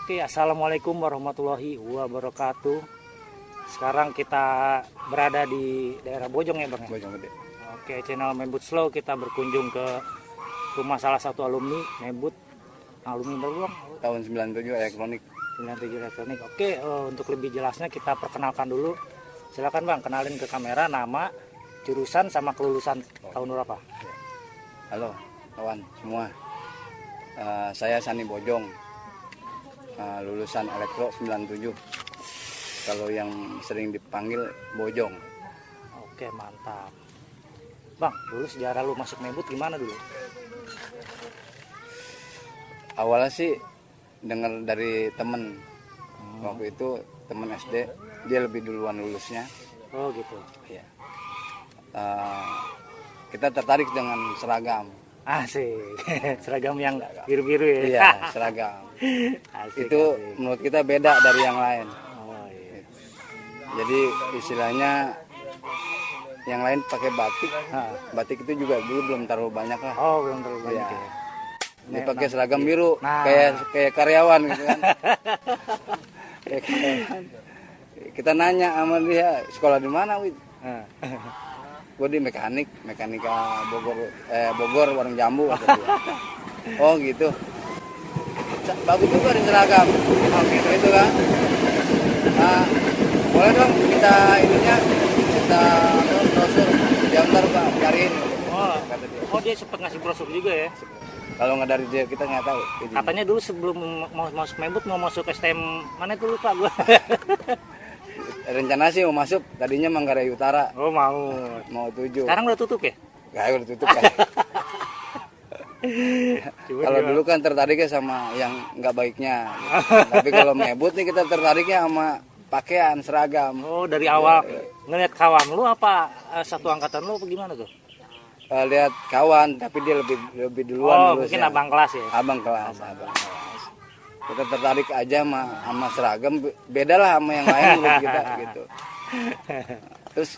Oke, assalamualaikum warahmatullahi wabarakatuh. Sekarang kita berada di daerah Bojong ya Bang? Bojong Gede. Oke, channel Mebut Slow kita berkunjung ke rumah salah satu alumni Mebut. Alumni baru Bang? Tahun 97 elektronik. 97 elektronik. Oke, untuk lebih jelasnya kita perkenalkan dulu. Silakan Bang, kenalin ke kamera nama, jurusan sama kelulusan tahun berapa? Halo kawan semua. Saya Sani Bojong. Lulusan elektro 97. Kalau yang sering dipanggil Bojong. Oke, mantap. Bang, dulu sejarah lu masuk Mebut gimana dulu? Awalnya sih dengar dari temen. Waktu itu temen SD, dia lebih duluan lulusnya. Oh gitu. Ya. Kita tertarik dengan seragam. Asik. Seragam yang biru-biru ya. Iya, seragam. Asik, Itu asik. menurut kita beda dari yang lain. Oh iya. Jadi istilahnya yang lain pakai batik. Batik itu juga dulu belum terlalu banyak lah. Oh, belum terlalu banyak Iya. ya. Ini pakai seragam biru, Nah. kayak karyawan gitu kan. Kayak karyawan. Kita nanya sama dia, sekolah di mana, Wid? Nah. Gue di mekanika Bogor warung jambu kata dia. Oh gitu. Bagus juga di seragam. Oke, itu kan. Nah, boleh dong kita brosur diantar Pak, cariin. Oh, Kata dia. oh dia sempat ngasih brosur juga ya. Kalau nggak dari dia kita nggak tahu. Katanya dulu sebelum mau masuk Mebut mau masuk STM mana itu lupa gua. Rencana sih mau masuk, tadinya Manggarai Utara. Oh mau. Mau 7. Sekarang udah tutup ya? Gak udah tutup kan. Kalau dulu kan tertariknya sama yang nggak baiknya. Tapi kalau Mebut nih kita tertariknya sama pakaian seragam. Oh dari awal ngeliat kawan lu apa satu angkatan lu apa gimana tuh? Lihat kawan, tapi dia lebih duluan. Oh lulusnya. mungkin abang kelas ya? Abang kelas. Kita tertarik aja sama seragam, beda lah sama yang lain menurut kita gitu. Terus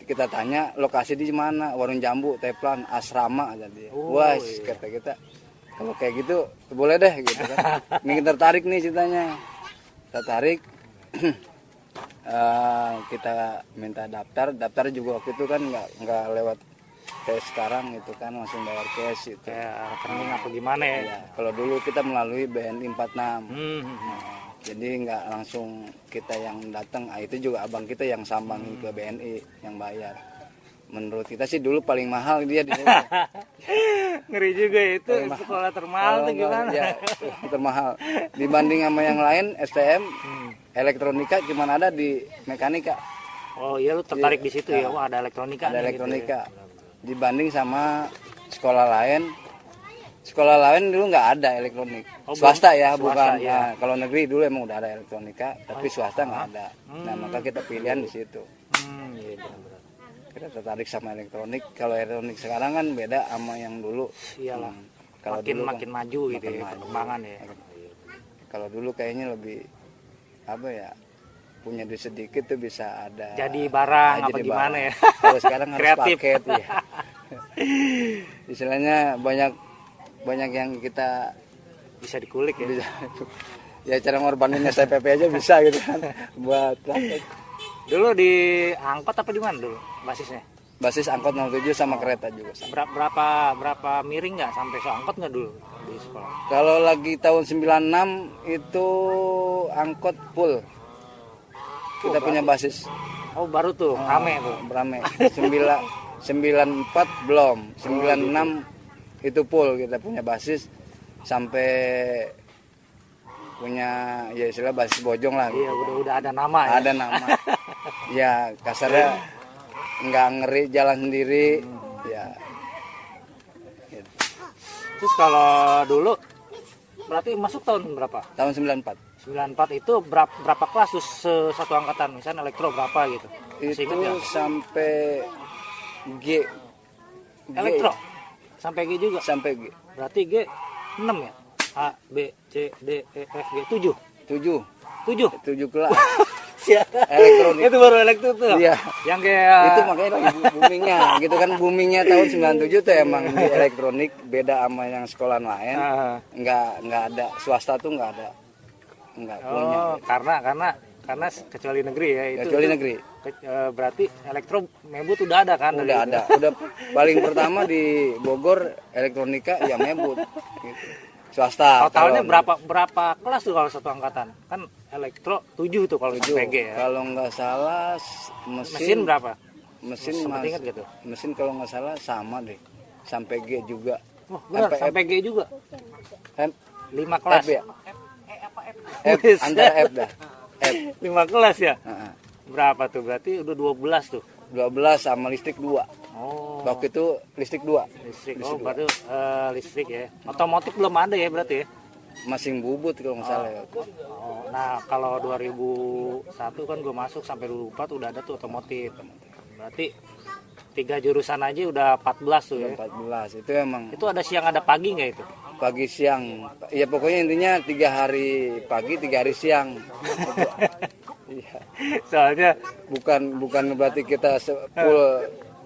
kita tanya lokasi di mana, warung jambu, teplan, asrama, jadi. Wah, iya. kata kita, kalau kayak gitu boleh deh gitu kan. Ini tertarik nih ceritanya, tertarik. Kita minta daftar juga waktu itu kan nggak lewat kayak sekarang itu kan langsung bayar cash itu. Kayak rekening apa gimana ya? Ya, kalau dulu kita melalui BNI 46. Hmm. Jadi nggak langsung kita yang datang, itu juga abang kita yang sambangin ke BNI yang bayar. Menurut kita sih dulu paling mahal dia di sini. Ngeri juga ya, itu Paling sekolah termahal tuh gimana? Ya, termahal. Dibanding sama yang lain STM, elektronika cuma ada di mekanika. Oh iya lu tertarik di situ ya? Wah ada elektronika. Ada nih elektronika. Gitu ya. Dibanding sama sekolah lain dulu nggak ada elektronik. Oh, Swasta ya, swasta, bukan. ya. Nah, kalau negeri dulu emang udah ada elektronika, tapi swasta nggak ada. Nah, maka kita pilihan di situ. Iya benar-benar. Kita tertarik sama elektronik. Kalau elektronik sekarang kan beda sama yang dulu. Iyalah. Kalau Makin dulu kan makin maju gitu makin ya, maju. perkembangan ya. Kalau dulu kayaknya lebih apa ya? Punya duit sedikit tuh bisa ada. Jadi barang apa jadi gimana barang. ya? Kalau sekarang harus Kreatif. paket ya. Istilahnya banyak yang kita Bisa dikulik ya. bisa ya cara ngorbaninnya SPP aja bisa gitu kan buat praktek. Dulu di angkot apa di mana dulu basisnya? Basis angkot 07 sama kereta juga sama. Berapa miring nggak sampai seangkot nggak dulu di sekolah? Kalau lagi tahun 96 itu angkot full. Kita punya basis. Oh baru tuh, rame tuh. Rame. 94 belum. 96 itu full kita punya basis sampai punya ya istilah basis Bojong lah. Iya udah ada nama ya. Ada nama. Ya kasarnya nggak ngeri jalan sendiri. Ya. Gitu. Terus kalau dulu berarti masuk tahun berapa? Tahun 94. 94 itu berapa kelas tuh satu angkatan, misalnya elektro berapa gitu? Masih Itu ingat nggak? sampai G. Elektro sampai G juga. Sampai G. Berarti G 6 ya? A, B, C, D, E, F, G 7. 7. 7. 7 kelas. ya. Elektronik. Itu baru elektrik tuh. Iya. Yang kayak Itu makanya lagi boomingnya gitu kan, boomingnya tahun 97 tuh emang di elektronik, beda sama yang sekolah lain. Ah. Nggak ada, swasta tuh nggak punya. Oh, karena kecuali negeri ya itu. Kecuali negeri. Berarti elektro Mebut udah ada kan? Udah ada, udah paling pertama di Bogor elektronika ya Mebut gitu. Swasta. Totalnya kalau- berapa kelas tuh kalau satu angkatan? Kan elektro 7 tuh kalau tujuh. PG ya. Kalau nggak salah Mesin berapa? Mesin Sempat ingat gitu. mesin kalau nggak salah sama deh, sampai G juga. Oh, benar, Sampai sampai G juga. F, 5 kelas. F ya? F, antara F dah. F. 5 kelas ya? Heeh. Berapa tuh? Berarti udah 12 tuh. 12 sama listrik 2. Oh, Waktu itu listrik 2. listrik. listrik Oh, berarti listrik ya. Otomotif belum ada ya berarti ya? Masih bubut kalau nggak salah ya. Oh, nah kalau 2001 kan gue masuk sampai 2004 udah ada tuh otomotif. Berarti 3 jurusan aja udah 14 tuh ya. 14 itu emang Itu ada siang ada pagi nggak itu? pagi siang. Ya pokoknya intinya 3 hari pagi, 3 hari siang. Iya. Soalnya Bukan berarti kita full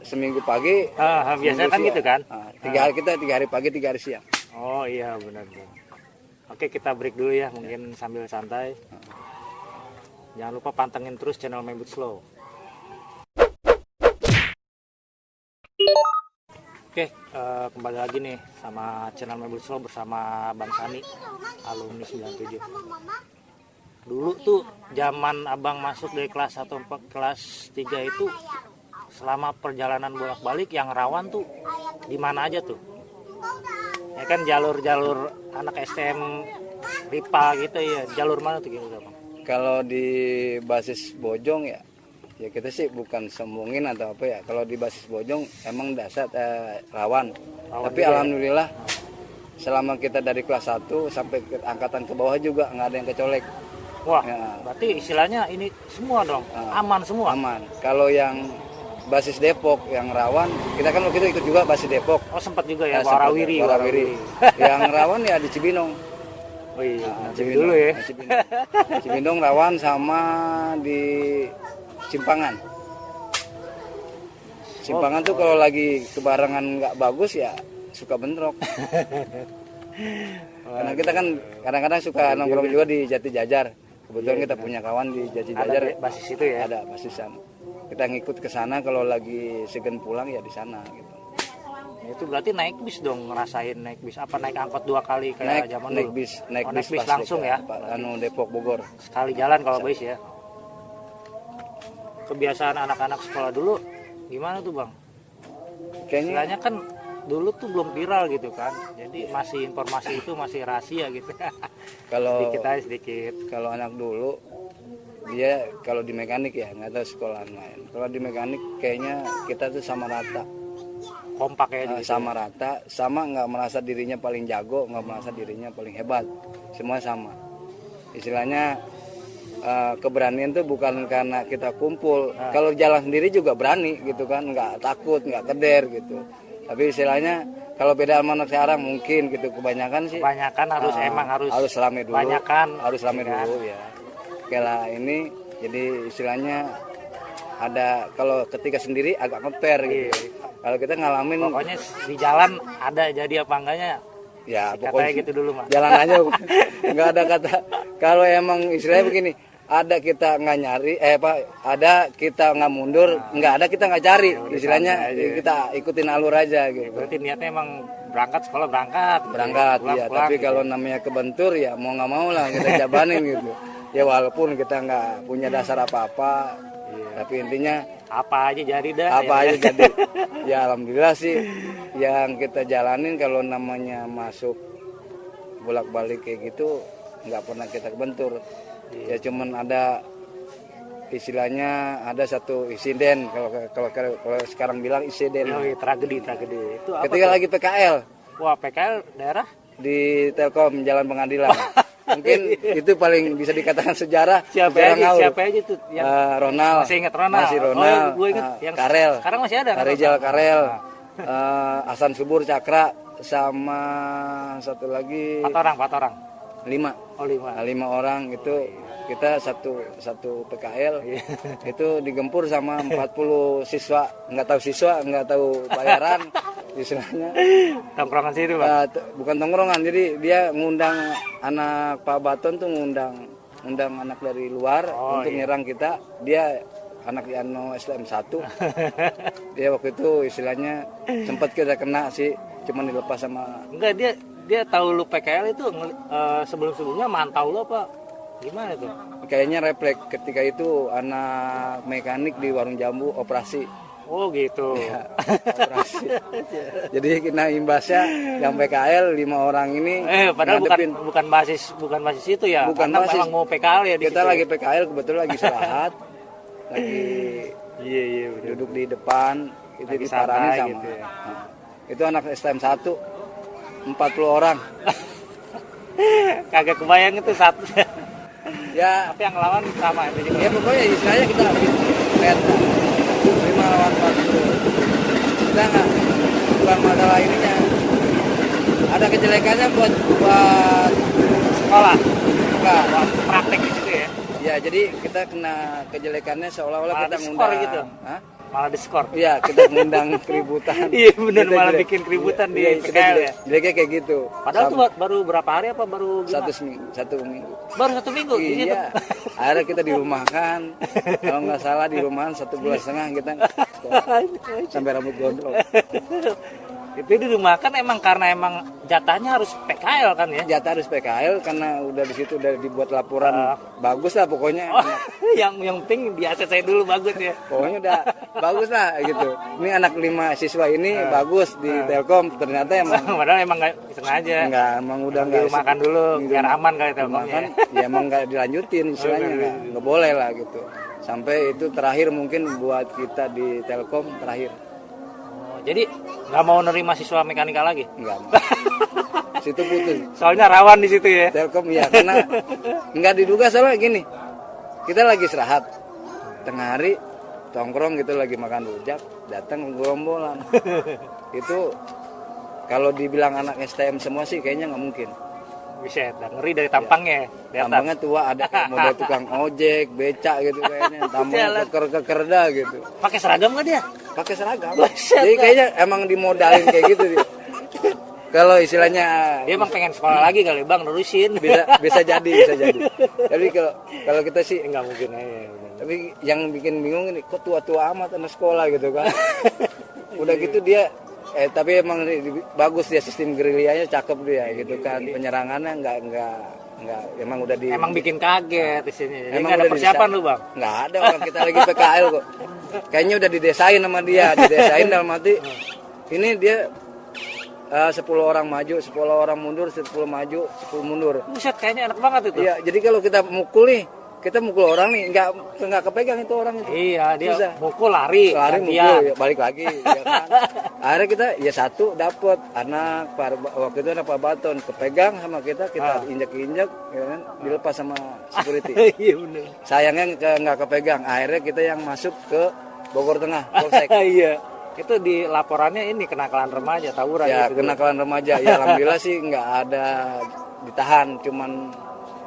seminggu pagi. biasanya kan seminggu gitu kan? siang. 3 hari pagi, 3 hari siang. Oh iya benar. Oke kita break dulu ya mungkin sambil santai. Jangan lupa pantengin terus channel Mebut Slow. Oke, kembali lagi nih sama channel Mebut Slow bersama Bang Sani, alumni 97. Dulu tuh zaman abang masuk dari kelas 1 sampai kelas 3 itu selama perjalanan bolak-balik yang rawan tuh di mana aja tuh? Ya kan jalur-jalur anak STM RIPA gitu ya, jalur mana tuh gitu Bang? Kalau di basis Bojong ya kita sih bukan sombongin atau apa ya. Kalau di basis Bojong emang dasar rawan. Tapi juga ya? alhamdulillah selama kita dari kelas 1 sampai ke angkatan ke bawah juga nggak ada yang kecolek. Wah, Ya. berarti istilahnya ini semua dong, aman semua. Aman. Kalau yang basis Depok yang rawan, kita kan waktu itu ikut juga basis Depok. Oh sempat juga ya, Sempat Warawiri. Warawiri. Yang rawan ya di Cibinong. Oh iya, nanti Cibinong. dulu ya. Cibinong rawan sama di Simpangan. Simpangan tuh kalau lagi kebarengan nggak bagus ya suka bentrok. Karena kita kan kadang-kadang suka nongkrong juga di Jati Jajar. Kebetulan kita punya kawan di Jati Jajar. Ada basis itu ya. Ada basisan. Kita ngikut ke sana kalau lagi segen pulang ya di sana gitu. Itu berarti naik bis dong, ngerasain naik bis. Apa naik angkot 2 kali kayak zaman naik dulu? bis, naik Oh, bis, naik bis pas langsung dekat, ya. Pak, Depok Bogor. Sekali jalan kalau bis ya. Kebiasaan anak-anak sekolah dulu gimana tuh Bang? Kayaknya Istilahnya kan dulu tuh belum viral gitu kan. Jadi masih informasi itu masih rahasia gitu. kalau Sedikit aja sedikit. kalau anak dulu dia kalau di mekanik ya nggak tahu sekolahan lain. Kalau di mekanik kayaknya kita tuh sama rata. Kompak ya gitu. Sama rata, sama nggak merasa dirinya paling jago, nggak merasa dirinya paling hebat, semua sama. Istilahnya keberanian tuh bukan karena kita kumpul, kalau jalan sendiri juga berani gitu kan, nggak takut, nggak keder gitu. Tapi istilahnya kalau beda sama anak sekarang mungkin gitu, kebanyakan sih. Kebanyakan harus emang harus rame dulu, banyakan, harus rame ya kan? dulu ya. Kela ini jadi istilahnya ada kalau ketika sendiri agak ngeper gitu. Iya. Kalau kita ngalamin Pokoknya di jalan ada jadi apa enggaknya ya katanya pokoknya gitu dulu mah. jalan aja nggak ada kata kalau emang istilahnya begini, ada kita nggak nyari ada kita nggak mundur, nggak ada kita nggak cari, istilahnya santai aja. kita ikutin alur aja gitu. Berarti niatnya emang berangkat sekolah berangkat Berangkat ya, tapi gitu. kalau namanya kebentur ya mau nggak mau lah kita jabanin gitu ya, walaupun kita nggak punya dasar apa-apa. Tapi intinya apa aja jadi dah. apa aja jadi. Ya alhamdulillah sih yang kita jalanin kalau namanya masuk bolak-balik kayak gitu nggak pernah kita kebentur. Ya cuman ada istilahnya ada satu insiden, kalau sekarang bilang insiden. Tragedi itu apa Ketika tuh? lagi PKL Wah, PKL daerah di Telkom Jalan Pengadilan. Mungkin itu paling bisa dikatakan sejarah. siapa sejarah aja ngaur. siapa aja tuh yang Ronald. masih ingat Ronald. Masih Ronald. Gue inget yang Karel. sekarang masih ada kan? Rizal Karel. Hasan Subur Cakra sama satu lagi 4 orang. 5. Oh 5. Nah, 5 orang itu kita satu PKL itu digempur sama 40 siswa, nggak tahu bayaran istilahnya. Tongkrongan situ Bang. Bukan tongkrongan, jadi dia ngundang anak Pak Baton tuh ngundang anak dari luar untuk nyerang kita. Dia anak Yano STM 1. Dia waktu itu istilahnya sempat kita kena sih, cuman dilepas sama. Enggak, dia tahu lu PKL itu sebelumnya mantau lu apa gimana tuh? Kayaknya refleks ketika itu anak mekanik di warung jambu operasi. Oh gitu. Ya, operasi. Jadi kena imbasnya yang PKL 5 orang ini. Padahal bukan basis itu ya. Bukan karena basis. memang mau PKL ya di Kita situ. lagi PKL kebetulan lagi istirahat. Lagi Iya bener. duduk di depan itu Lagi diparanin santai sama. gitu ya. Nah, itu anak STM 1 40 orang. Kagak kebayang itu satu. Ya, Tapi yang lawan sama itu juga. ya pokoknya istilahnya kita lihat 5 lawan 40. Kita nggak, bukan masalah ininya. Ada kejelekannya buat Sekolah. enggak. Buat praktek di situ ya. Ya, jadi kita kena kejelekannya seolah-olah Malah kita diskor ngundang gitu. Hah? Malah diskor. Iya, kita ngundang keributan. Iya bener, Kita malah jelek. bikin keributan di Iya, kita PKL jelek. ya. Jeleknya kayak gitu. Padahal tuh baru berapa hari apa baru gimana? satu minggu. Baru 1 minggu di situ. Iya. Akhirnya kita dirumahkan. Kalau nggak salah di rumahan 1,5 bulan kita sampai rambut gondrong. Itu di rumah kan emang karena emang jatahnya harus PKL kan ya. Jatah harus PKL karena udah di situ udah dibuat laporan bagus lah pokoknya. Oh, yang penting di ACC dulu bagus ya. Pokoknya udah bagus lah gitu. Ini anak 5 siswa ini bagus di Telkom, ternyata emang Padahal emang nggak sengaja. enggak, emang udah Di makan dulu biar aman kali makan, teleponnya. ya emang nggak dilanjutin istilahnya, nggak boleh lah gitu. Sampai itu terakhir mungkin buat kita di Telkom terakhir. Oh, jadi nggak mau nerima siswa mekanika lagi. Enggak. Situ putus. Soalnya rawan di situ ya. Telkom ya karena nggak diduga soalnya gini. Kita lagi istirahat tengah hari tongkrong gitu lagi makan rujak, datang gerombolan. Itu kalau dibilang anak STM semua sih kayaknya nggak mungkin. Bisa, ngeri dari tampangnya. Ya. Tampangnya tua, ada kayak model tukang ojek, becak gitu kayaknya, tampangnya keker dah gitu. Pakai seragam nggak dia? Pakai seragam. Buset, Jadi kayaknya emang dimodalin kayak gitu dia. Kalau istilahnya Dia emang pengen sekolah lagi kali bang, nerusin. bisa jadi. Tapi kalau kita sih Nggak mungkin aja. tapi yang bikin bingung ini kok tua-tua amat anak sekolah gitu kan. Udah gitu dia tapi emang bagus dia sistem gerilyanya cakep dia gitu kan. Penyerangannya enggak emang udah di Emang bikin kaget di sini. Jadi Emang nggak ada udah persiapan didesain. lu bang. Nggak ada, orang kita lagi PKL kok. Kayaknya udah didesain sama dia, didesain dalam arti ini dia 10 orang maju, 10 orang mundur, 10 maju, 10 mundur. Buset, kayaknya enak banget itu. Iya, jadi kalau kita mukul nih, kita mukul orang nih, nggak kepegang itu orang itu. Iya, dia Susah. mukul lari Mukul, gantian. ya, balik lagi. Ya kan? Akhirnya kita ya satu dapat anak waktu itu anak Pak Baton kepegang sama kita injak-injak, ya kan? Dilepas sama security. Iya benar. Sayangnya nggak kepegang. Akhirnya kita yang masuk ke Bogor Tengah, Polsek. Iya. Itu di laporannya ini kenakalan remaja, tawuran Ya gitu. kenakalan remaja. Ya alhamdulillah sih nggak ada ditahan, cuman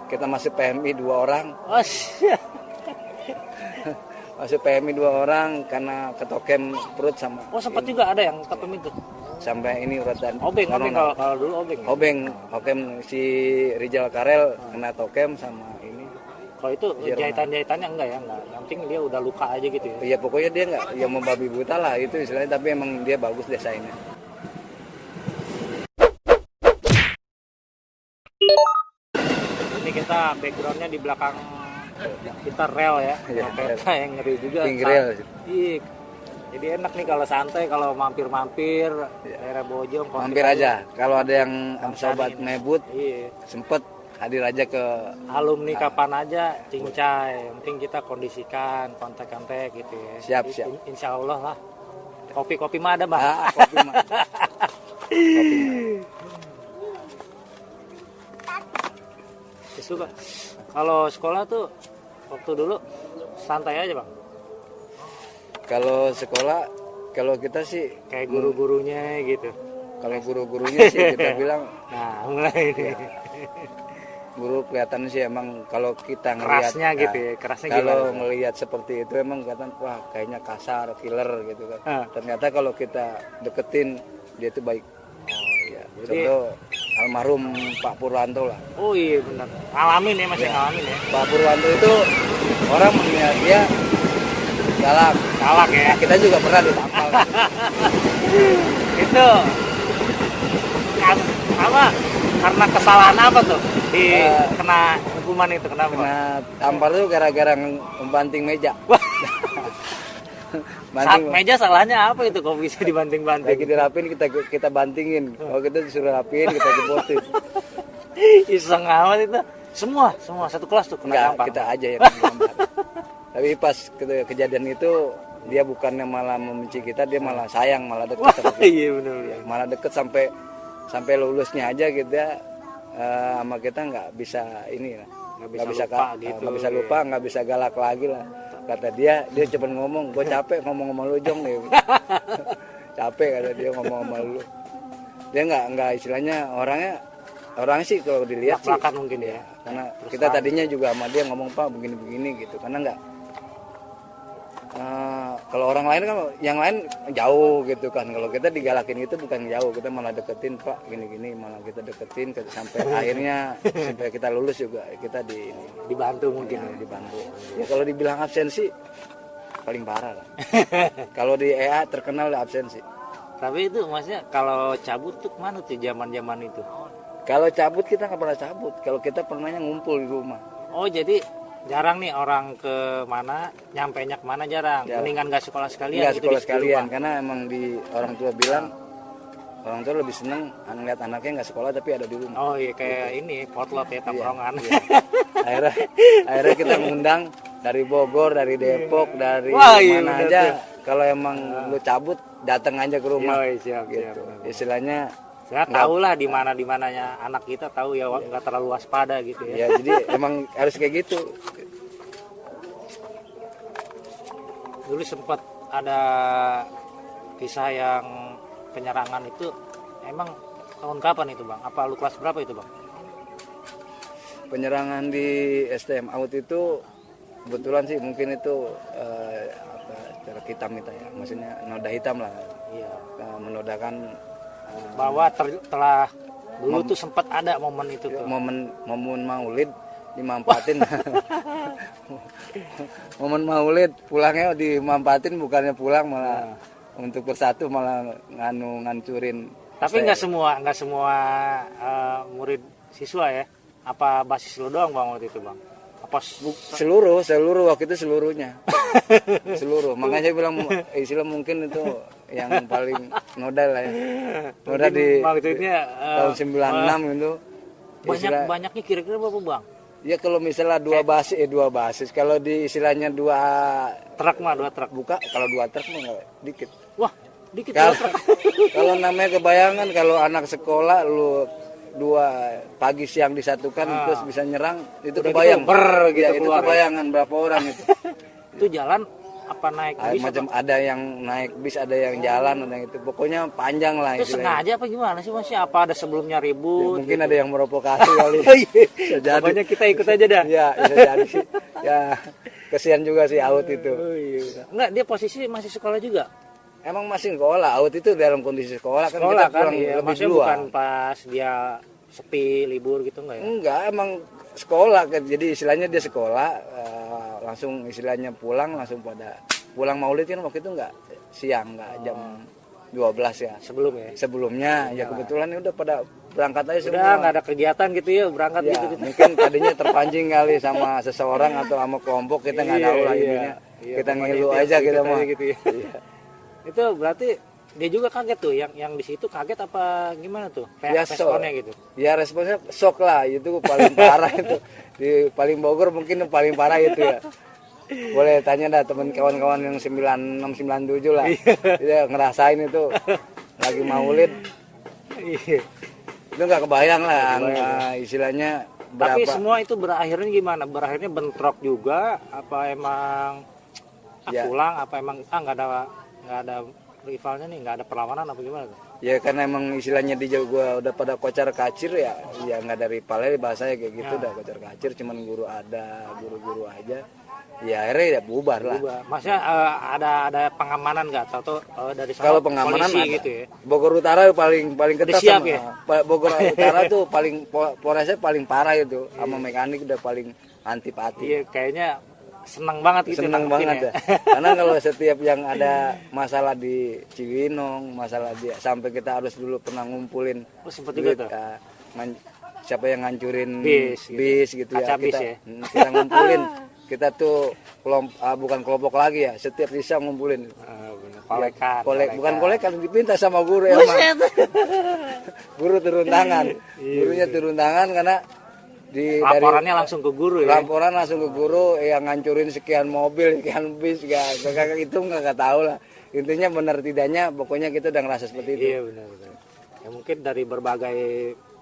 kita masuk PMI 2 orang. Oh, siap. Masuk PMI 2 orang karena ketokem perut sama. Oh, sempat juga ada yang ketem itu. Sampai ini uratan. Obeng kalau dulu obeng. Ya? Obeng si Rizal Karel kena tokem sama ini. Kalau itu jahitan-jahitannya enggak ya, enggak. Yang penting dia udah luka aja gitu ya. Iya pokoknya dia nggak yang membabi buta lah itu istilahnya, tapi emang dia bagus desainnya. Ini kita backgroundnya di belakang kita rel ya. Iya, Kereta yang ngeri juga. Pinggir rel. Iya. Jadi enak nih kalau santai, kalau mampir-mampir daerah Bojong. Mampir aja. Kalau ada yang sobat mebut Iya. sempet hadir aja ke Alumni kapan aja cincai, yang penting kita kondisikan kontak-kontak gitu ya. Siap. Insya Allah lah. Kopi mah ada bang. Kopi mah. Ya, suka. Kalau sekolah tuh waktu dulu santai aja bang. Kalau sekolah, kalau kita sih Kayak guru-gurunya gitu. kalau guru-gurunya sih kita bilang Nah mulai ini. guru kelihatan sih emang kalau kita ngelihat Kerasnya gitu ya, kerasnya kalau gimana? ngelihat seperti itu emang kelihatan wah kayaknya kasar, killer gitu kan. Ah. Ternyata kalau kita deketin dia itu baik. Ya, Jadi- contoh almarhum Pak Purwanto lah. Oh iya benar. Ngalamin ya, masih ngalamin ya. Pak Purwanto itu orang menilai dia galak. Galak ya. Nah, kita juga pernah ditampal. Itu apa? Karena kesalahan apa tuh? Kena hukuman itu kenapa? Kena tampar tuh gara-gara membanting meja. Saat Banting, meja salahnya apa itu kok bisa lagi dibanting-banting? dirapin kita bantingin. Kalau kita disuruh rapiin kita jebotin. Iseng amat itu. Semua satu kelas tuh kena Enggak, tampar. kita aja yang gambar. Tapi pas kejadian itu dia bukannya malah membenci kita, dia malah sayang, malah deket sama kita. Iya benar. Ya, malah deket sampai lulusnya aja kita sama kita nggak bisa ini lah, Nggak bisa lupa gitu, nggak bisa lupa, nggak bisa galak lagi lah. Kata dia cuma ngomong, gue capek ngomong sama lu Jong nih. Capek kata dia ngomong sama lu. Dia nggak istilahnya orang sih kalau dilihat sih, Belak-belakan mungkin ya. karena kita tadinya juga sama dia ngomong Pak begini-begini gitu, karena nggak kalau orang lain kan yang lain jauh gitu kan, kalau kita digalakin itu bukan jauh, kita malah deketin Pak gini-gini, malah kita deketin sampai akhirnya sampai kita lulus juga kita Dibantu mungkin ya. dibantu. Ya kalau dibilang absensi paling parah lah. Kalau di EA terkenal absensi. Tapi itu maksudnya kalau cabut tuh kemana tuh zaman-zaman itu? Kalau cabut kita nggak pernah cabut, kalau kita pernahnya ngumpul di rumah. Oh jadi jarang nih orang ke mana, nyampenya kemana jarang. Jarang. Mendingan gak sekolah sekalian. Nggak gitu sekolah di sekalian, rumah. karena emang orang tua bilang orang tua lebih seneng ngeliat anaknya nggak sekolah tapi ada di rumah. Oh iya kayak ini potlot ya tongkrongan. Akhirnya kita ngundang dari Bogor, dari Depok, dari Wah, iya, mana bener aja. tuh. Kalau emang lu cabut datang aja ke rumah. Yoi, siap, Gitu. siap. Istilahnya Saya tahu lah di mana dimananya anak kita tahu ya nggak terlalu waspada gitu ya. ya jadi emang harus kayak gitu. Dulu sempat ada kisah yang penyerangan itu emang tahun kapan itu bang? Apa lu kelas berapa itu bang? Penyerangan di STM Out itu kebetulan sih mungkin itu cara hitam itu ya, maksudnya noda hitam lah. Iya. Menodakan Bahwa telah dulu tuh sempat ada momen itu tuh. momen Maulid dimanfaatin. Momen Maulid pulangnya dimanfaatin, bukannya pulang malah untuk bersatu malah ngancurin. Tapi nggak semua murid siswa ya? Apa basis lu doang bang waktu itu bang? Apa Seluruh waktu itu seluruhnya. Seluruh. Makanya saya bilang istilah mungkin itu yang paling nodal lah ya. Nodal di maksudnya tahun 96 itu. banyaknya kira-kira berapa bang? Ya kalau misalnya dua basis. Kalau di istilahnya dua Dua truk. buka, kalau dua truk mah nggak dikit. Wah dikit Kalau, dua truk. kalau namanya kebayangan, kalau anak sekolah lu dua pagi siang disatukan terus bisa nyerang, itu Udah kebayang. gitu, ber gitu Ya, itu keluar ya. kebayangan berapa orang itu. Itu jalan apa naik bis? Macam ada yang naik bis, ada yang jalan, ada yang itu. Pokoknya panjang lah Itu istilahnya. sengaja apa gimana sih masih? Apa ada sebelumnya Ya, ribut? mungkin ada yang merovokasi kali. Bisa jadi. Pokoknya kita ikut aja dah. Ya, bisa jadi. Ya, kesian juga sih Out itu. Oh, iya. Enggak, dia posisi masih sekolah juga. Emang masih sekolah, Out itu dalam kondisi sekolah kan Sekolah kita kan, pulang iya. lebih Maksudnya duluan. bukan pas dia sepi libur gitu enggak ya? Enggak, emang sekolah kan. Jadi istilahnya dia sekolah, langsung istilahnya pulang Maulid kan waktu itu enggak siang, enggak jam 12 ya. Sebelum ya. Sebelumnya ya kebetulan udah pada berangkat aja semua. Udah nggak ada kegiatan gitu ya, berangkat Ya, gitu. mungkin tadinya terpancing kali sama seseorang atau sama kelompok, kita nggak tahu lah Iya, intinya. iya, Kita pokoknya ngilu itu aja ikut kita mah. gitu ya. Itu berarti dia juga kaget tuh, yang di situ kaget apa gimana tuh? Ya, Responnya gitu. Ya responnya shock lah, itu paling parah itu. Di paling Bogor mungkin yang paling parah itu ya. Boleh tanya dah teman kawan-kawan yang 9697 lah. Dia ngerasain itu lagi Maulid. Iya. Itu nggak kebayang lah istilahnya berapa. Tapi semua itu berakhirnya gimana? Berakhirnya bentrok juga apa emang Ya. pulang apa emang nggak ada rivalnya nih, nggak ada perlawanan apa gimana tuh? Ya karena emang istilahnya di Jawa gua udah pada kocar kacir ya, ya nggak dari rivalnya bahasanya kayak gitu, udah kocar kacir, cuman guru ada, guru-guru aja. Ya akhirnya ya bubar lah. Maksudnya ada pengamanan nggak atau dari sana Kalau pengamanan polisi ada. gitu ya? Bogor Utara paling ketat Siap sama ya? Bogor Utara tuh paling Polresnya paling parah itu, sama mekanik udah paling antipati. Iya, kayaknya seneng banget gitu. Seneng nangkepin banget ya. Karena kalau setiap yang ada masalah di Ciwinong, masalah dia sampai kita harus dulu pernah ngumpulin Oh, sempet juga duit, tuh. siapa yang ngancurin Bis gitu Kaca ya, bis kita ya. kita ngumpulin. Kita tuh bukan kelompok lagi ya, setiap bisa ngumpulin. Bener. Bukan kolekan, dipinta sama guru emang. Guru turun tangan. Gurunya turun tangan karena Laporannya langsung ke guru ya. laporan langsung ke guru yang ngancurin sekian mobil, sekian bis, gak itu nggak tahu lah. Intinya benar tidaknya, pokoknya kita udah ngerasa seperti itu. Iya benar. Ya mungkin dari berbagai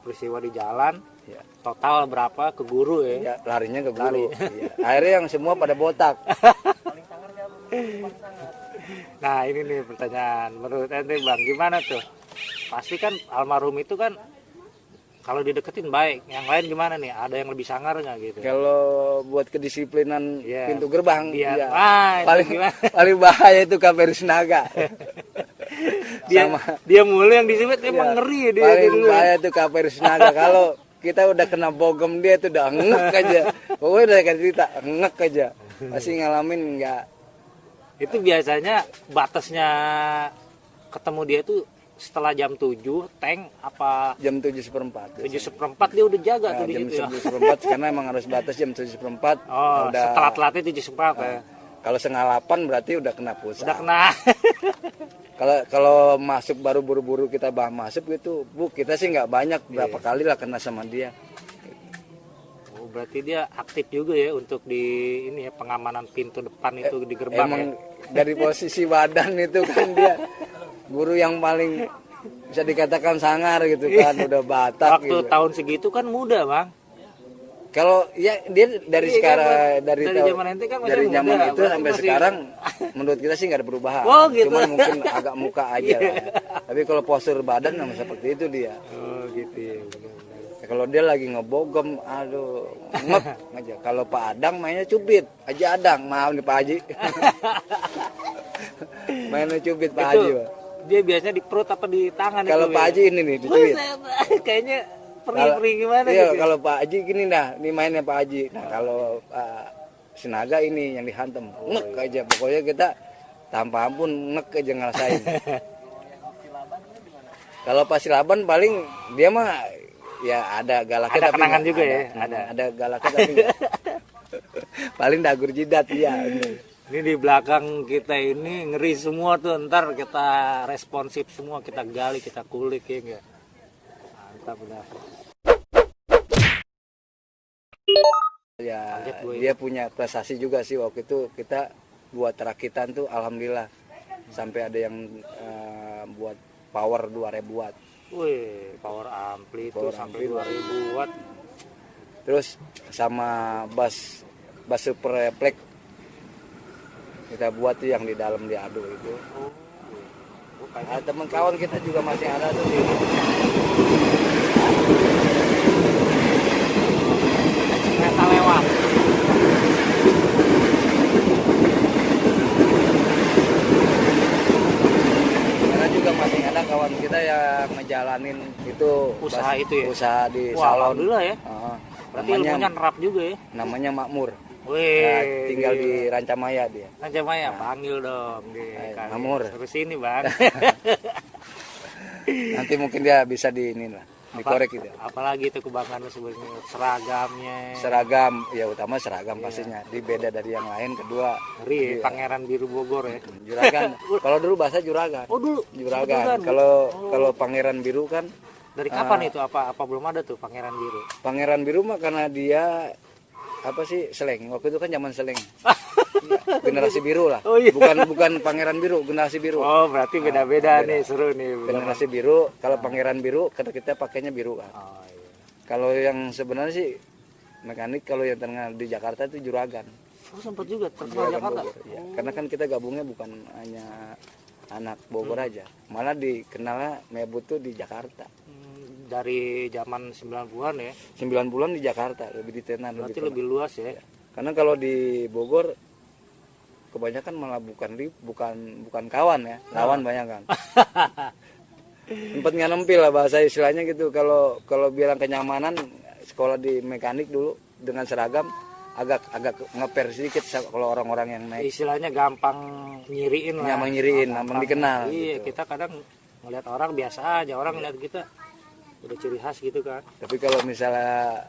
peristiwa di jalan, Ya. total berapa ke guru ya? Ya, larinya ke guru. Iya. Akhirnya yang semua pada botak. Nah ini nih pertanyaan, menurut ente Bang, gimana tuh? Pasti kan almarhum itu kan kalau dideketin baik, yang lain gimana nih? Ada yang lebih sangar nggak gitu? Kalau buat kedisiplinan Iya. pintu gerbang, Iya. iya. Itu paling gimana? paling bahaya itu Kaperis Naga. Dia mulu yang disebut emang ngeri ya dia. Paling dulu. bahaya itu Kaperis Naga. Kalau kita udah kena bogem dia tuh udah ngek aja. Pokoknya udah kayak cerita ngek aja. Pasti ngalamin nggak. Itu biasanya batasnya ketemu dia itu setelah jam 7 tank apa Jam 7:04. 7:04 dia udah jaga tuh di Jam situ ya. 7:04 karena emang harus batas jam 7:04. Oh, setelah telatnya 7:04 ya. Kalau 7:30 berarti udah kena pulsa. Udah kena. Kalau masuk baru buru-buru kita masuk gitu, Bu, kita sih nggak banyak, berapa kali lah kena sama dia. Oh, berarti dia aktif juga ya untuk di ini ya pengamanan pintu depan itu di gerbang Emang ya. dari posisi badan itu kan dia guru yang paling bisa dikatakan sangar gitu kan, udah batak Waktu gitu. tahun segitu kan muda, Bang. Kalau ya dia dari Iya, sekarang kan, dari dari tahun- zaman ente kan masih dari muda, zaman itu berarti sampai masih- sekarang menurut kita sih nggak ada perubahan. Oh, gitu. Cuman mungkin agak muka aja Iya. lah. Tapi kalau postur badan memang seperti itu dia. Oh, gitu ya. Benar-benar. Ya, kalau dia lagi ngebogem, aduh, ngep aja. Kalau Pak Adang mainnya cubit, Haji Adang, maaf nih Pak Haji. Mainnya cubit Pak Haji, Pak. Dia biasanya di perut apa di tangan Kalau itu? Pak ya? Haji ini nih dicubit. Kayaknya perih-perih gimana Iya, gitu. kalau Pak Haji gini dah, ini mainnya Pak Haji. Nah, kalau Sinaga ini yang dihantam, ngek aja. Pokoknya kita tanpa ampun ngek aja ngerasain. Kalau pas Silaban paling dia mah ya ada galaknya Ada tapi kenangan nggak- juga ya, ada. Ada galaknya tapi nggak. Paling dagur jidat ya. Ini di belakang kita ini ngeri semua tuh, ntar kita responsif semua, kita gali, kita kulik ya enggak. Mantap udah. Ya, Kaget gue. dia punya prestasi juga sih waktu itu. Kita buat rakitan tuh alhamdulillah sampai ada yang buat power 2000 watt. Wih, power ampli itu Power sampai ampli. 2000 watt. Terus sama bass super refleks kita buat tuh yang di dalam diadu itu. Oh, kayaknya Teman kawan kita juga masih ada tuh di kereta lewat. karena juga masih ada kawan kita yang ngejalanin itu Usaha itu ya? usaha di Wah, salon. alhamdulillah ya. Berarti namanya ilmunya nerap juga ya. namanya Makmur. Wih, Nah, tinggal di Rancamaya dia. Raja Maya, panggil dong di Ayo, kali. Mamur. Terus sini, Bang. Nanti mungkin dia bisa di ini lah, dikorek gitu. Apalagi itu kebanggaan lu sebenarnya, seragamnya. Seragam, ya utama seragam pastinya. Dia beda dari yang lain. Kedua, Ngeri ya, Pangeran Biru Bogor ya. juragan. Kalau dulu bahasa juragan. Oh dulu Juragan. juragan. Kalau Pangeran Biru kan, Dari kapan itu? Apa belum ada tuh Pangeran Biru? Pangeran Biru mah karena dia apa sih seleng. Waktu itu kan zaman seleng. Iya, generasi biru lah. Oh, iya. Bukan Pangeran Biru, generasi biru. Oh, berarti beda-beda beda. nih, seru nih. Generasi biru. Kalau Pangeran Biru, karena kita pakainya biru kan. Oh, iya. Kalau yang sebenarnya sih mekanik, kalau yang terkenal di Jakarta itu juragan. Oh, sempat juga terkenal Juragan Jakarta. Bogor, iya. Karena kan kita gabungnya bukan hanya anak Bogor aja. Malah dikenalnya Mebut tuh di Jakarta. Dari zaman 90-an ya. 90-an di Jakarta, lebih ditenan. Berarti lebih luas ya. Karena kalau di Bogor kebanyakan malah bukan kawan ya, lawan banyak kan. Sempat nggak nempil lah bahasa istilahnya gitu. Kalau bilang kenyamanan sekolah di mekanik dulu dengan seragam agak ngeper sedikit kalau orang-orang yang naik. Istilahnya gampang nyiriin lah. Gampang nyiriin, gampang dikenal. Iya, gitu. kita kadang ngeliat orang biasa aja, orang ngeliat kita udah ciri khas gitu kan. Tapi kalau misalnya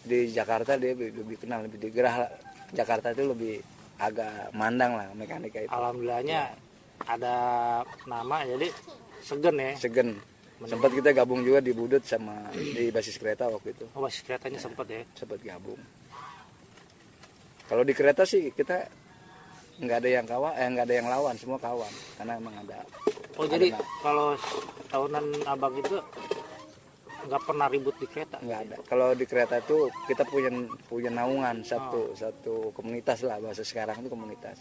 di Jakarta dia lebih kenal, lebih digerah. Jakarta itu lebih agak mandang lah mekanika itu. Alhamdulillahnya ada nama jadi segen ya. Segen. Sempat kita gabung juga di Budut sama di basis kereta waktu itu. Oh, basis keretanya sempat ya. Sempat gabung. Kalau di kereta sih kita nggak ada yang nggak ada yang lawan, semua kawan karena emang ada. Oh jadi kalau tahunan abang itu nggak pernah ribut di kereta? Nggak ada. Kalau di kereta itu kita punya naungan satu komunitas lah, bahasa sekarang itu komunitas.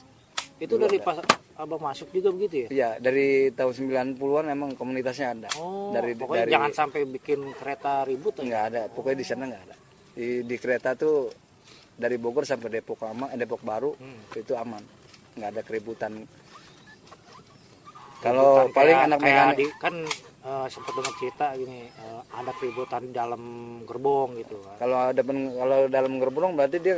Itu dulu dari pas abang masuk juga begitu ya? Iya, dari tahun 90-an emang komunitasnya ada. Oh, dari jangan sampai bikin kereta ribut ya? Nggak ada, pokoknya di sana nggak ada. Di kereta tuh dari Bogor sampai Depok Depok Baru itu aman, nggak ada keributan. Kalau paling anak mekanik kan sempat dengar cerita gini, ada keributan di dalam gerbong gitu kan. kalau dalam gerbong berarti dia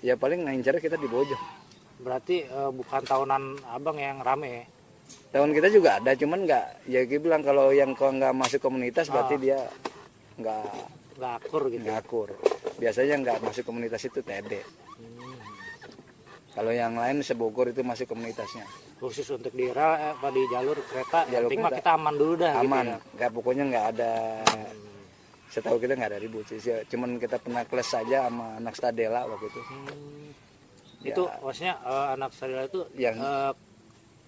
ya paling ngincar kita di Bojong. Berarti bukan tahunan abang yang rame ya? Tahun kita juga ada, cuman nggak, ya kita bilang kalau yang nggak masuk komunitas berarti dia nggak akur gitu. Nggak akur. Biasanya nggak masuk komunitas itu TD. Kalau yang lain sebogor itu masuk komunitasnya. Khusus untuk di jalur kereta, Jalur yang penting mah kereta. kita aman dulu dah. Aman, Gitu ya. nggak, pokoknya nggak ada. Setahu kita nggak ada ribut sih. Cuman kita pernah kelas saja sama anak Stadela waktu itu. Itu maksudnya anak Stadela itu Yang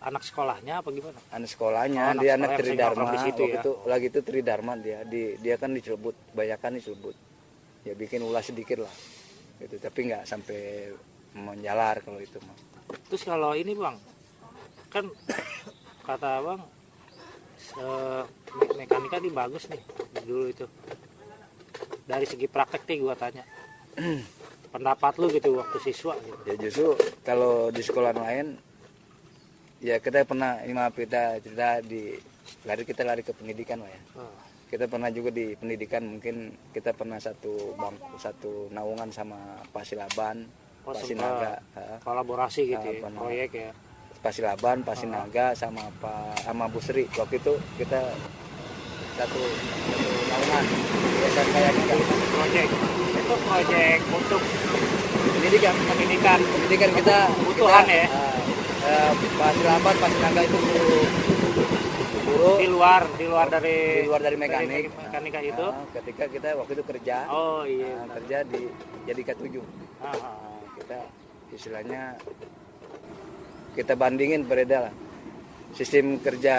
anak sekolahnya apa gimana? anak sekolahnya, anak dia sekolah anak yang Tridharma. di situ Waktu ya? itu lagi itu Tridharma dia kan di Cilebut, banyakan di Cilebut. Ya bikin ulah sedikit lah. Gitu, tapi nggak sampai menjalar kalau itu mah. Terus kalau ini bang, kan kata abang mekanika ini bagus nih dulu itu. Dari segi praktek nih gua tanya. Pendapat lu gitu waktu siswa gitu. Ya justru kalau di sekolah lain ya kita pernah kita cerita kita lari ke pendidikan lah ya. Kita pernah juga di pendidikan, mungkin kita pernah satu naungan sama Pasilaban, Pasinaga, kolaborasi gitu ya, proyek ya. Pasilaban, Pasinaga sama Bu Sri. Waktu itu kita satu naungan. Biasanya kayak Proyek. Itu proyek untuk pendidikan kita kebutuhan ya. Pasilaban, Pasinaga itu guru di luar dari mekanik. Mekanika itu. Ketika kita waktu itu kerja. Oh iya. Kerja jadi K7. Ah. Kita istilahnya kita bandingin berbeda lah. Sistem kerja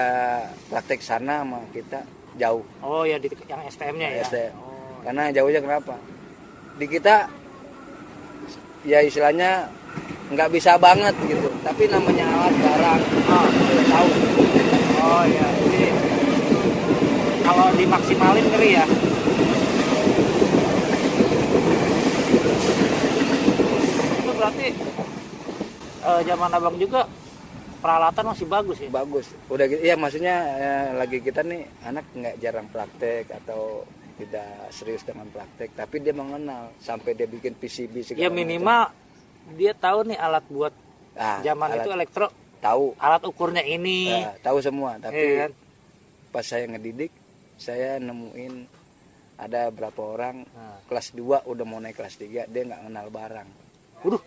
praktek sana sama kita jauh. Oh ya yang STM-nya ya. STM. Oh. Karena jauhnya kenapa? Di kita ya istilahnya nggak bisa banget gitu. Tapi namanya alat barang tahu. Oh ya. Jadi kalau dimaksimalin ngeri ya. Itu berarti zaman abang juga peralatan masih bagus ya? Bagus. Udah gitu. Iya maksudnya lagi kita nih anak nggak jarang praktek atau tidak serius dengan praktek, tapi dia mengenal sampai dia bikin PCB segala ya minimal macam. Dia tahu nih alat buat zaman itu elektro. Tahu. Alat ukurnya ini. Tahu semua. Tapi kan? Pas saya ngedidik, saya nemuin ada berapa orang kelas 2 udah mau naik kelas 3 dia nggak kenal barang. Waduh.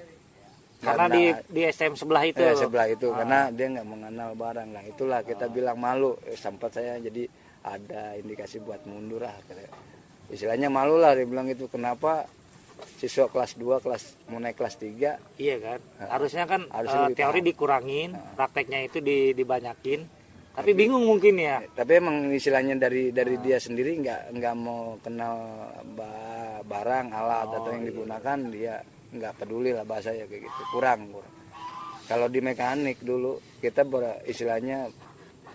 Karena di STM sebelah itu. Sebelah itu karena dia nggak mengenal barang. Nah itulah kita bilang malu. Sempat saya jadi ada indikasi buat mundur lah. Istilahnya malu lah dia bilang itu. Kenapa siswa kelas 2 mau naik kelas 3? Iya kan. Harusnya kan teori dikurangin, prakteknya itu dibanyakin. Tapi bingung mungkin ya. Tapi emang istilahnya dari dia sendiri nggak mau kenal barang alat atau yang digunakan, dia nggak peduli lah bahasanya kayak gitu, kurang. Kalau di mekanik dulu kita istilahnya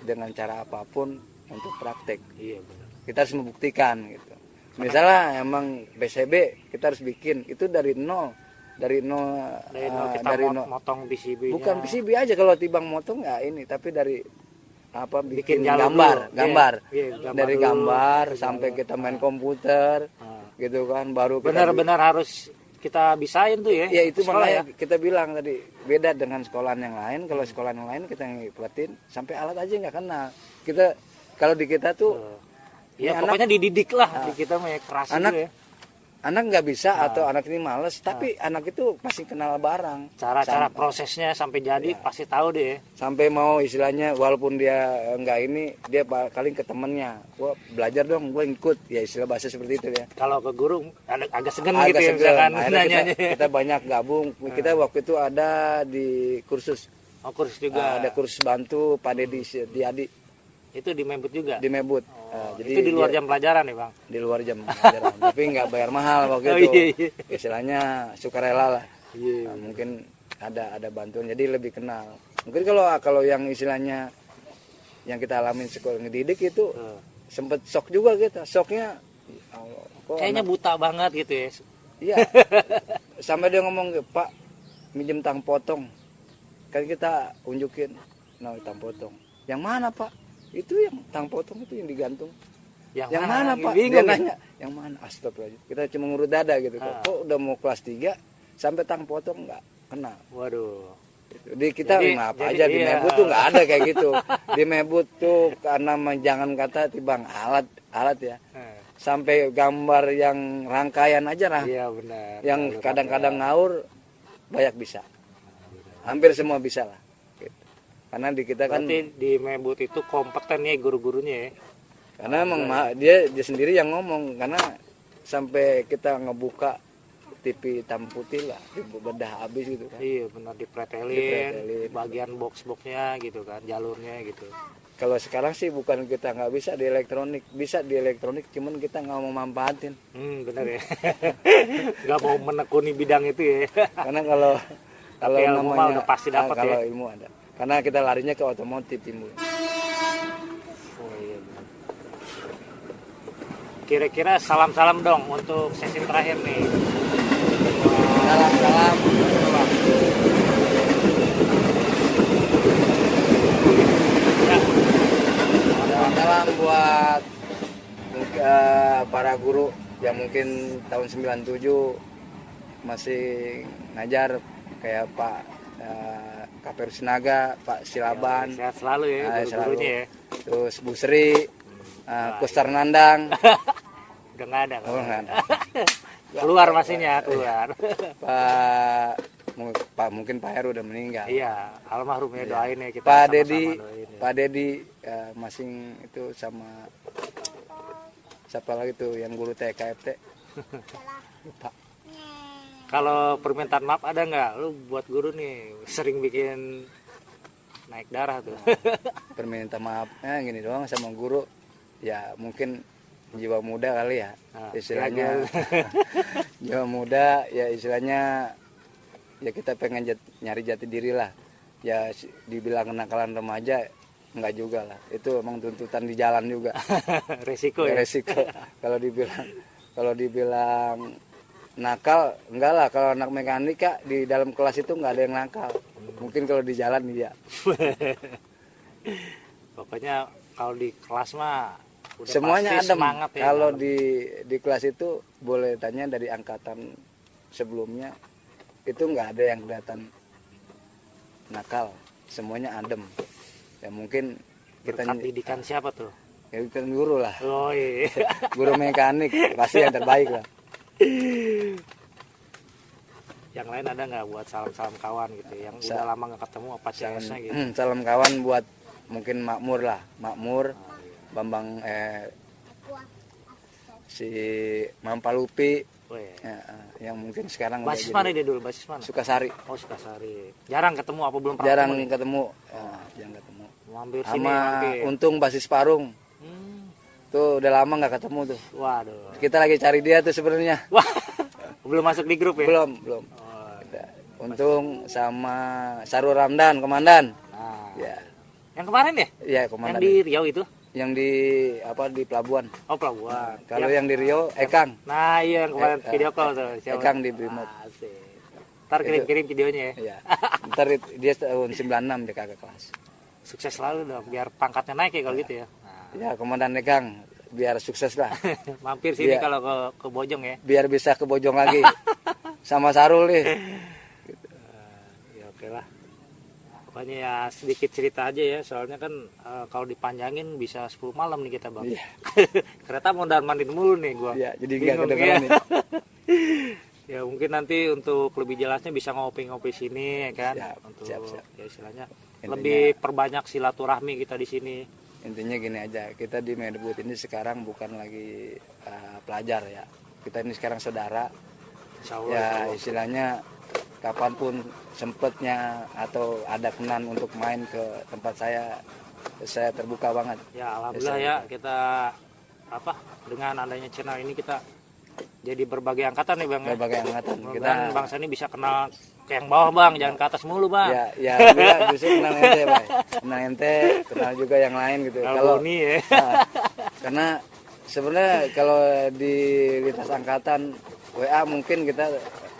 dengan cara apapun untuk praktek. Iya benar. Kita harus membuktikan gitu. Misalnya emang PCB kita harus bikin itu dari nol, dari nol, Kita motong PCB-nya. bukan PCB aja kalau tibang motong ya ini, tapi dari apa bikin jalur gambar, dulu. gambar. Iya, Dari dulu. gambar sampai kita main komputer, gitu kan, baru kita Benar-benar harus kita bisain tuh ya. ya itu Sekolah makanya kita bilang tadi beda dengan sekolahan yang lain. Kalau sekolahan yang lain kita ngikutin sampai alat aja nggak kenal. Kita kalau di kita tuh Ya ini pokoknya dididik lah di kita mah ya, keras anak- itu ya. anak nggak bisa atau anak ini males, tapi anak itu pasti kenal barang. Cara prosesnya sampai jadi pasti tahu deh. Sampai mau istilahnya walaupun dia nggak ini, dia paling ke temennya, gua belajar dong, gue ikut, ya istilah bahasa seperti itu ya. Kalau ke guru agak segan Agak gitu ya segan. misalkan Akhirnya nanyanya. kita banyak gabung. Kita waktu itu ada di kursus, Oh, kursus juga. ada kursus bantu Pak Dedi Diadi Itu di Membut juga. di Mebut. Itu di luar jam pelajaran ya, Bang. di luar jam pelajaran. Tapi nggak bayar mahal waktu Oh, itu. iya. Istilahnya sukarela lah. Iya. Mungkin ada bantuan, jadi lebih kenal. Mungkin kalau yang istilahnya yang kita alamin sekolah ngedidik itu sempet shock juga kita. Shocknya ya Allah, kok Kayaknya buta banget gitu ya. iya. Sampai dia ngomong, Pak minjem tang potong, kan kita unjukin, nah tang potong. Yang mana Pak? Itu yang tang potong itu yang digantung. Yang mana Pak? Bingung, Dia ya? nanya. Yang mana? Astagfirullah. Kita cuma ngurut dada gitu. Kok udah mau kelas 3 sampai tang potong nggak kena. Waduh. Di kita Jadi- apa jadi aja di iya. Mebut tuh nggak ada kayak gitu. Di Mebut tuh karena jangan kata tibang alat ya. Sampai gambar yang rangkaian aja lah. Iya benar. Yang kadang-kadang ngaur banyak bisa. Hampir semua bisa lah. Gitu. Karena di kita kan Berarti di Membut itu kompeten ya guru-gurunya ya. karena emang dia sendiri yang ngomong, karena sampai kita ngebuka TV hitam putih lah, dibedah habis gitu kan. Iya benar dipretelin, Dipretelin. bagian box-boxnya gitu kan, jalurnya gitu. Kalau sekarang sih bukan kita nggak bisa di elektronik, bisa di elektronik, cuman kita nggak mau manfaatin. Benar ya. Nggak mau menekuni bidang itu ya. Karena kalau ilmu mah udah pasti dapat kalau ya. ilmu ada. Karena kita larinya ke otomotif timbul. Oh iya benar. Kira-kira salam-salam dong untuk sesi terakhir nih. Salam-salam. Ya. Salam buat para guru yang mungkin tahun 97 masih ngajar kayak Pak Kaper Sinaga, Pak Silaban, Sehat selalu ya guru-gurunya ya. terus Bu Sri, Kustar Nandang, Udah nggak ada. oh, nggak ada. Keluar mesinnya, keluar. Pak mungkin Pak Heru udah meninggal. Iya, almarhum ya, doain ya kita. Pak sama-sama Dedi, doain ya. Pak Dedi masing itu sama siapa lagi tuh yang guru TKFT? Lupa. Kalau permintaan maaf ada nggak? Lu buat guru nih sering bikin naik darah tuh. Permintaan maafnya gini doang sama guru, ya mungkin jiwa muda kali ya, Nah, istilahnya jiwa muda ya istilahnya ya kita pengen nyari jati diri lah, ya dibilang kenakalan remaja enggak juga lah, itu emang tuntutan di jalan juga. Resiko ya. Resiko. Kalau dibilang nakal enggak lah, kalau anak mekanika di dalam kelas itu enggak ada yang nakal, mungkin kalau di jalan iya. Pokoknya kalau di kelas mah udah Semuanya pasti adem. semangat ya. Kalau di kelas itu boleh tanya dari angkatan sebelumnya itu nggak ada yang kelihatan nakal, semuanya adem. Ya mungkin kita berkat didikan siapa tuh? ya kan guru lah, Oh iya. guru mekanik pasti yang terbaik lah. Yang lain ada nggak buat salam-salam kawan gitu yang udah lama nggak ketemu apa CS-nya gitu? Salam kawan buat mungkin Makmur lah, Makmur, Bambang si Mampalupi. Oh, iya. Ya, yang mungkin sekarang Basis udah mana dia dulu? Basis mana? Sukasari. Oh Sukasari. Jarang ketemu apa belum pernah Jarang ketemu nih? ketemu, jarang ketemu. Mampir sini Sama mampir. Untung Basis Parung, Hmm. tuh udah lama nggak ketemu tuh. Waduh. Kita lagi cari dia tuh sebenarnya. Wah. Belum masuk di grup ya? Belum. Oh, Untung sama Sarul Ramdan, komandan. nah. Ya, Yang kemarin ya? Iya, Yang komandan. di Riau itu? Yang di di pelabuhan. Oh, pelabuhan. Kalau yang di Rio, Ekang. Nah, iya yang kemarin video call tuh. Ekang di Brimob. Asik. Ntar kirim-kirim videonya ya. Iya. Ntar dia tahun 96 dia kakak kelas. Sukses selalu dong, biar pangkatnya naik ya kalau gitu ya. Nah, Ya, komandan Ekang biar sukses lah. mampir sini Iya. kalau ke Bojong ya. Biar bisa ke Bojong lagi. Sama Sarul nih. Ya oke lah. Pokoknya ya sedikit cerita aja ya, soalnya kan kalau dipanjangin bisa 10 malam nih kita bang. Iya. Kereta mau mandiin mulu nih gua. Iya, jadi nggak Bingung, kedengeran ya. nih. Ya mungkin nanti untuk lebih jelasnya bisa ngopi-ngopi sini ya kan. Siap, Untuk siap. ya istilahnya Intinya- lebih perbanyak silaturahmi kita di sini. Intinya gini aja, kita di Medbud ini sekarang bukan lagi pelajar ya. Kita ini sekarang saudara. Insya Allah. Ya insya Allah. istilahnya kapanpun sempetnya atau ada kenan untuk main ke tempat saya terbuka banget. Ya alhamdulillah ya kita dengan adanya channel ini kita jadi berbagai angkatan nih bang ya. Berbagai angkatan kita. Mudah-mudahan bang Sani bisa kenal ke yang bawah bang, jangan ke atas mulu bang. Ya alhamdulillah justru kenal ente, Pak. Kenal ente, kenal juga yang lain gitu. Kalau ini ya. Nah, karena sebenarnya kalau di lintas angkatan WA mungkin kita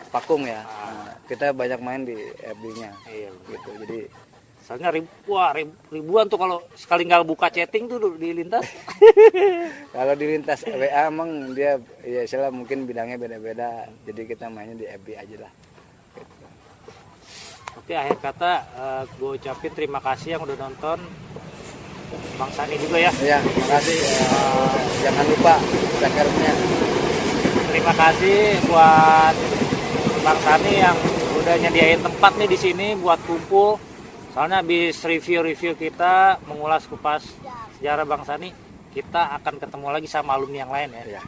vakum ya. Nah, kita banyak main di FB-nya Iya. gitu. Jadi Soalnya ribuan tuh kalau sekali nggak buka chatting tuh di lintas. kalau di lintas WA emang dia ya istilah mungkin bidangnya beda-beda. Jadi kita mainnya di FB aja lah. Gitu. Oke akhir kata gue ucapin terima kasih yang udah nonton. Bang Sani juga ya. Ya, terima kasih. Jangan lupa subscribe-nya. Terima kasih buat Bang Sani yang udah nyediain tempat nih di sini buat kumpul. Soalnya habis review-review kita mengulas kupas sejarah Bang Sani, kita akan ketemu lagi sama alumni yang lain ya. Ya.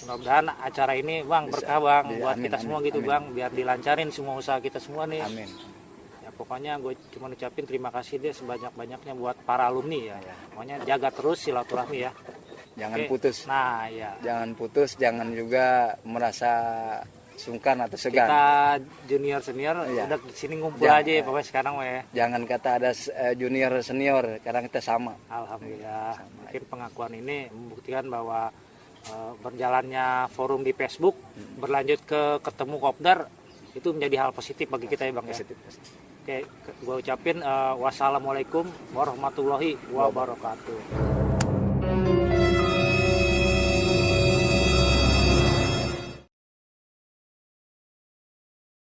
Mudah-mudahan acara ini Bang Bisa. berkah Bang Iya, buat amin, kita semua amin, gitu amin. Bang, biar dilancarin semua usaha kita semua nih. Amin. Ya pokoknya gue cuma ucapin terima kasih deh sebanyak-banyaknya buat para alumni ya. Ya. Pokoknya jaga terus silaturahmi ya. Jangan Oke. putus. Nah ya. Jangan putus, jangan juga merasa sungkan atau segan. Kita junior senior Iya. udah sini ngumpul Jangan, aja ya pokoknya sekarang ya. Jangan kata ada junior senior, karena kita sama. Alhamdulillah mungkin pengakuan ini membuktikan bahwa berjalannya forum di Facebook berlanjut ke ketemu kopdar itu menjadi hal positif bagi kita ya Bang ya. Positif, positif. Oke, gue ucapin wassalamualaikum warahmatullahi wabarakatuh.